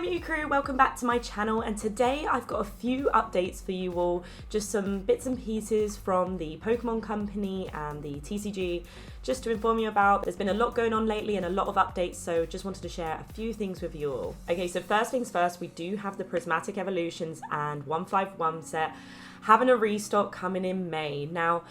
Mew crew, welcome back to my channel, and today I've got a few updates for you all, just some bits and pieces from the Pokemon Company and the TCG just to inform you about. There's been a lot going on lately and a lot of updates, so just wanted to share a few things with you all. Okay, so first things first, we do have the Prismatic Evolutions and 151 set having a restock coming in May. Now,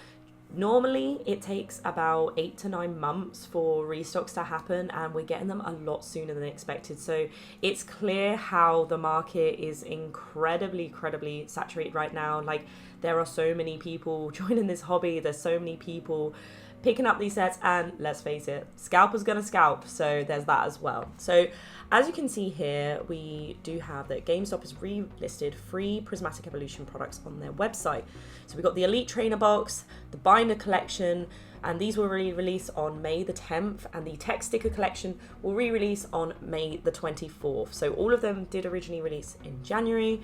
normally it takes about 8 to 9 months for restocks to happen, and we're getting them a lot sooner than expected. So it's clear how the market is incredibly saturated right now. Like, there are so many people joining this hobby, there's so mmany people picking up these sets, and let's face it, scalpers gonna scalp, so there's that as well. So as you can see here, we do have that GameStop has relisted free Prismatic Evolution products on their website. So we've got the Elite Trainer Box, the Binder Collection, and these will re-release on May the 10th, and the Tech Sticker Collection will re-release on May the 24th. So all of them did originally release in January.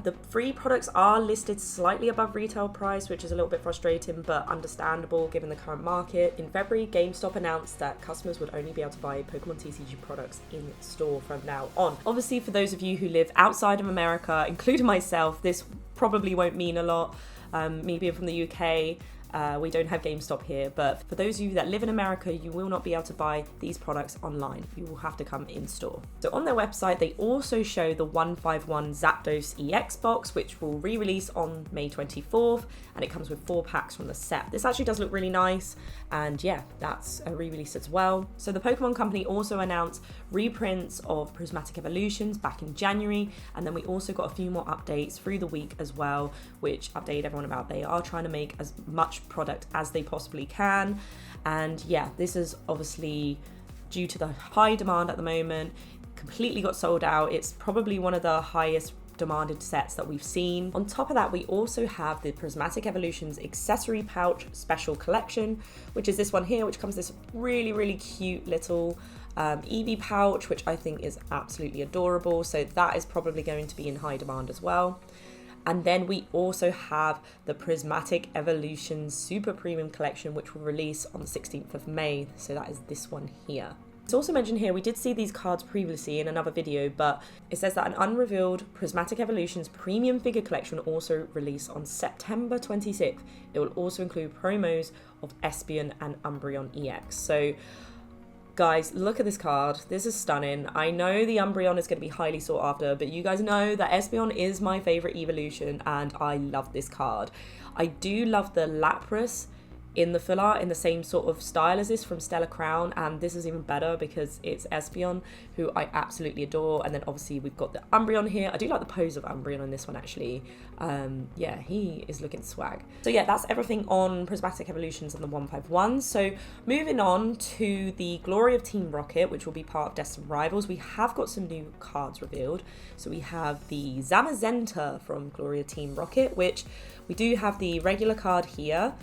The free products are listed slightly above retail price, which is a little bit frustrating but understandable given the current market. In February, GameStop announced that customers would only be able to buy Pokemon TCG products in store from now on. Obviously, for those of you who live outside of America, including myself, this probably won't mean a lot. Me being from the UK, we don't have GameStop here, but for those of you that live in America, you will not be able to buy these products online. You will have to come in store. So on their website, they also show the 151 Zapdos EX box, which will re-release on May 24th, and it comes with 4 packs from the set. This actually does look really nice, and yeah, that's a re-release as well. So the Pokemon Company also announced reprints of Prismatic Evolutions back in January, and then we also got a few more updates through the week as well, which updated everyone about they are trying to make as much product as they possibly can. And yeah, this is obviously due to the high demand at the moment, completely got sold out. It's probably one of the highest demanded sets that we've seen. On top of that, we also have the Prismatic Evolutions accessory pouch special collection, which is this one here, which comes this really cute little Eevee pouch, which I think is absolutely adorable. So that is probably going to be in high demand as well. And then we also have the Prismatic Evolutions Super Premium Collection, which will release on the 16th of May. So that is this one here. It's also mentioned here, we did see these cards previously in another video, but it says that an unrevealed Prismatic Evolutions Premium Figure Collection will also release on September 26th. It will also include promos of Espeon and Umbreon EX. So guys, look at this card. This is stunning. I know the Umbreon is going to be highly sought after, but you guys know that Espeon is my favorite evolution, and I love this card. I do love the Lapras in the full art in the same sort of style as this from Stellar Crown, and this is even better because it's Espeon, who I absolutely adore. And then obviously we've got the Umbreon here. I do like the pose of Umbreon on this one actually. Yeah, he is looking swag. So yeah, that's everything on Prismatic Evolutions and the 151. So moving on to the Glory of Team Rocket, which will be part of Destined Rivals, we have got some new cards revealed. So we have the Zamazenta from Glory of Team Rocket, which we do have the regular card here.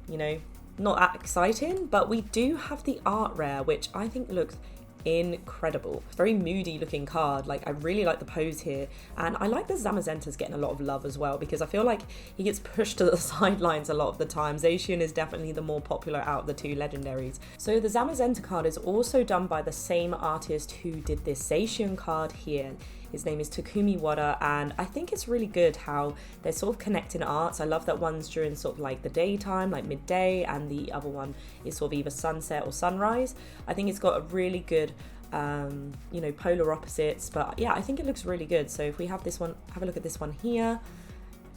You know, not that exciting, but we do have the art rare, which I think looks incredible. It's a very moody looking card. Like, I really like the pose here, and I like the Zamazenta's getting a lot of love as well, because I feel like he gets pushed to the sidelines a lot of the time. Zacian is definitely the more popular out of the two legendaries. So the Zamazenta card is also done by the same artist who did this Zacian card here. His name is Takumi Wada, and I think it's really good how they're sort of connecting arts. I love that one's during sort of like the daytime, like midday, and the other one is sort of either sunset or sunrise. I think it's got a really good, you know, polar opposites, but yeah, I think it looks really good. So if we have this one, have a look at this one here,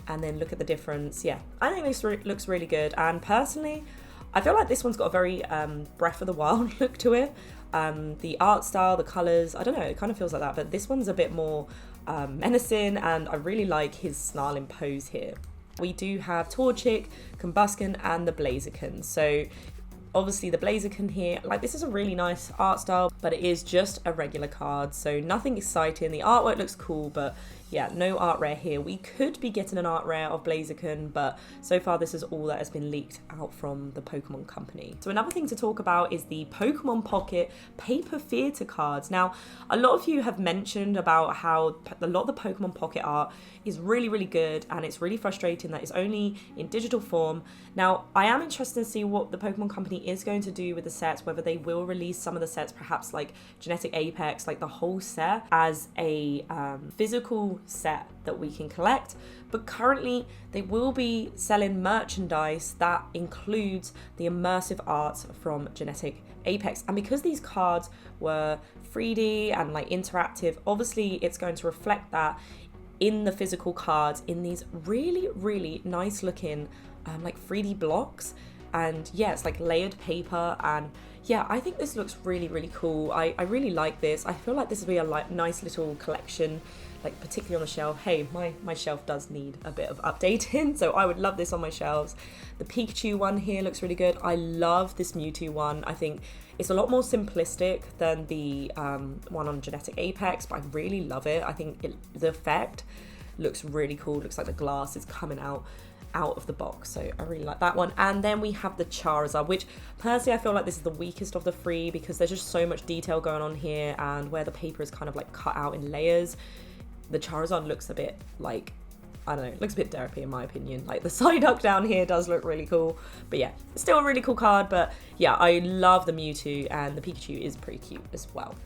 and then look at the difference. Yeah, I think this looks really good, and personally, I feel like this one's got a very Breath of the Wild look to it. The art style, the colours, I don't know, it kind of feels like that, but this one's a bit more menacing, and I really like his snarling pose here. We do have Torchic, Combusken, and the Blaziken. So obviously the Blaziken here, like, this is a really nice art style, but it is just a regular card, so nothing exciting. The artwork looks cool, but yeah, no art rare here. We could be getting an art rare of Blaziken, but so far this is all that has been leaked out from the Pokemon Company. So another thing to talk about is the Pokemon Pocket paper theatre cards. Now, a lot of you have mentioned about how a lot of the Pokemon Pocket art is really, really good, and it's really frustrating that it's only in digital form. Now, I am interested to see what the Pokemon Company is going to do with the sets, whether they will release some of the sets, perhaps like Genetic Apex, like the whole set, as a physical set that we can collect. But currently, they will be selling merchandise that includes the immersive art from Genetic Apex. And because these cards were 3D and like interactive, obviously it's going to reflect that in the physical cards in these really, really nice looking like 3D blocks. And yeah, it's like layered paper, and yeah, I think this looks really, really cool. I really like this. I feel like this will be a nice little collection, like particularly on the shelf. Hey, my shelf does need a bit of updating, so I would love this on my shelves. The Pikachu one here looks really good. I love this Mewtwo one. I think it's a lot more simplistic than the one on Genetic Apex, but I really love it. I think the effect looks really cool. Looks like the glass is coming out of the box, so I really like that one. And then we have the Charizard, which personally I feel like this is the weakest of the three because there's just so much detail going on here, and where the paper is kind of like cut out in layers, the Charizard looks a bit like, I don't know, it looks a bit derpy in my opinion. Like the Psyduck down here does look really cool, but yeah, it's still a really cool card. But yeah, I love the Mewtwo, and the Pikachu is pretty cute as well.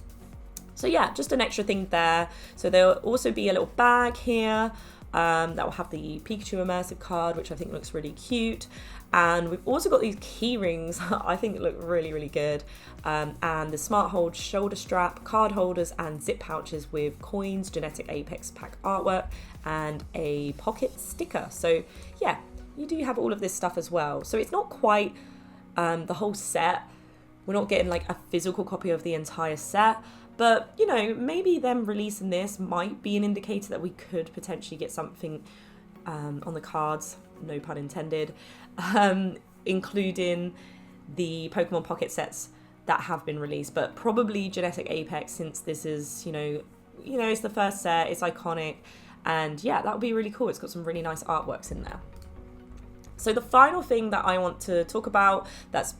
So yeah, just an extra thing there. So there'll also be a little bag here that will have the Pikachu immersive card, which I think looks really cute. And we've also got these key rings I think look really, really good. And the Smart Hold shoulder strap, card holders, and zip pouches with coins, Genetic Apex pack artwork, and a pocket sticker. So yeah, you do have all of this stuff as well. So it's not quite the whole set. We're not getting like a physical copy of the entire set. But, you know, maybe them releasing this might be an indicator that we could potentially get something on the cards, no pun intended, including the Pokemon Pocket sets that have been released. But probably Genetic Apex, since this is, you know, it's the first set, it's iconic. And yeah, that would be really cool. It's got some really nice artworks in there. So the final thing that I want to talk about that's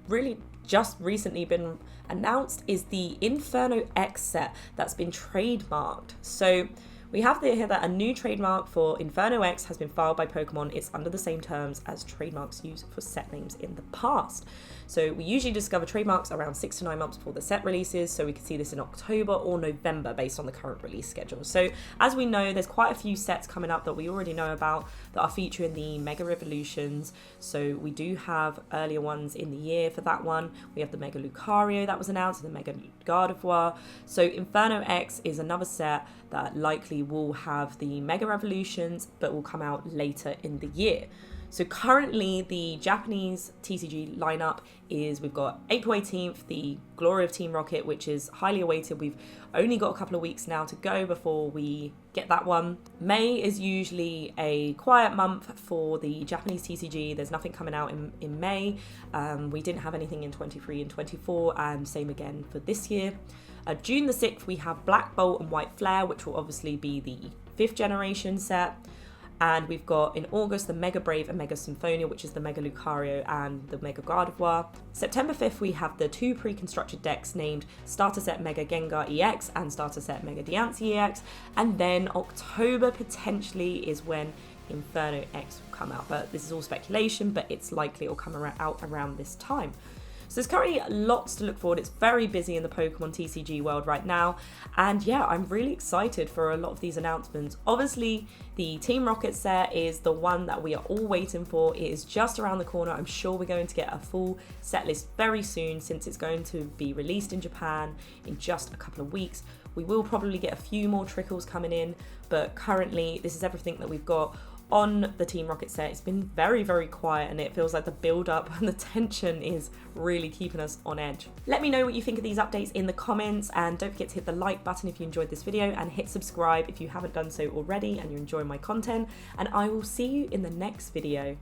really just recently been announced is the Inferno X set that's been trademarked. So we have here that a new trademark for Inferno X has been filed by Pokemon. It's under the same terms as trademarks used for set names in the past. So we usually discover trademarks around 6 to 9 months before the set releases, so we can see this in October or November based on the current release schedule. So as we know, there's quite a few sets coming up that we already know about that are featuring the Mega Revolutions. So we do have earlier ones in the year for that one. We have the Mega Lucario that was announced, and the Mega Gardevoir. So Inferno X is another set that likely will have the Mega Revolutions, but will come out later in the year. So currently the Japanese TCG lineup is, we've got April 18th, the Glory of Team Rocket, which is highly awaited. We've only got a couple of weeks now to go before we get that one. May is usually a quiet month for the Japanese TCG. There's nothing coming out in May. We didn't have anything in 23 and 24, and same again for this year. June the 6th, we have Black Bolt and White Flare, which will obviously be the 5th generation set. And we've got in August the Mega Brave and Mega Symphonia, which is the Mega Lucario and the Mega Gardevoir. September 5th, we have the 2 pre-constructed decks named Starter Set Mega Gengar EX and Starter Set Mega Diancie EX. And then October potentially is when Inferno X will come out. But this is all speculation, but it's likely it will come out around this time. So there's currently lots to look forward. It's very busy in the Pokemon TCG world right now. And yeah, I'm really excited for a lot of these announcements. Obviously, the Team Rocket set is the one that we are all waiting for. It is just around the corner. I'm sure we're going to get a full set list very soon, since it's going to be released in Japan in just a couple of weeks. We will probably get a few more trickles coming in, but currently this is everything that we've got on the Team Rocket set. It's been very, very quiet, and it feels like the build up and the tension is really keeping us on edge. Let me know what you think of these updates in the comments, and don't forget to hit the like button if you enjoyed this video, and hit subscribe if you haven't done so already and you're enjoying my content, and I will see you in the next video.